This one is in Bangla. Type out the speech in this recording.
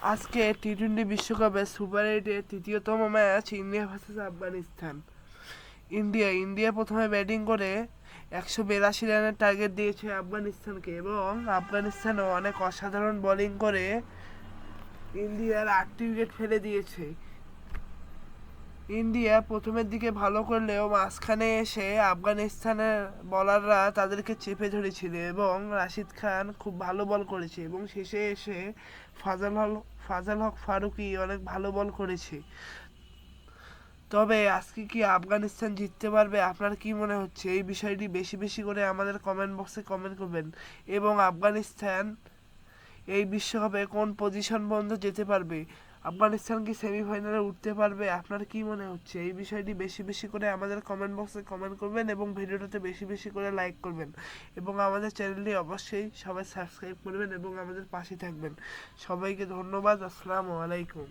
আজকে টি-20 বিশ্বকাপে সুপার এইটের তৃতীয়তম match India versus Afghanistan. India প্রথমে ব্যাটিং করে 182 রানের টার্গেট দিয়েছে আফগানিস্তানকে, এবং আফগানিস্তানও অনেক অসাধারণ বোলিং করে ইন্ডিয়ার 8টি উইকেট ফেলে দিয়েছে। ইন্ডিয়া প্রথমের দিকে ভালো করলেও মাঝখানে এসে আফগানিস্তানের বলাররা তাদেরকে চেপে ধরেছিল, এবং রাশিদ খান খুব ভালো বল করেছে, এবং শেষে এসে ফাজাল হক ফারুকি অনেক ভালো বল করেছে। তবে আজকে কি আফগানিস্তান জিততে পারবে? আপনার কি মনে হচ্ছে? এই বিষয়টি বেশি বেশি করে আমাদের কমেন্ট বক্সে কমেন্ট করবেন। এবং আফগানিস্তান এই বিশ্বকাপে কোন পজিশন পর্যন্ত যেতে পারবে? আফগানিস্তান কি সেমিফাইনালে উঠতে পারবে? আপনার কি মনে হচ্ছে? এই বিষয়টি বেশি বেশি করে আমাদের কমেন্ট বক্সে কমেন্ট করবেন, এবং ভিডিওটাতে বেশি বেশি করে লাইক করবেন, এবং আমাদের চ্যানেলটি অবশ্যই সবাই সাবস্ক্রাইব করবেন এবং আমাদের পাশে থাকবেন। সবাইকে ধন্যবাদ। আসসালামু আলাইকুম।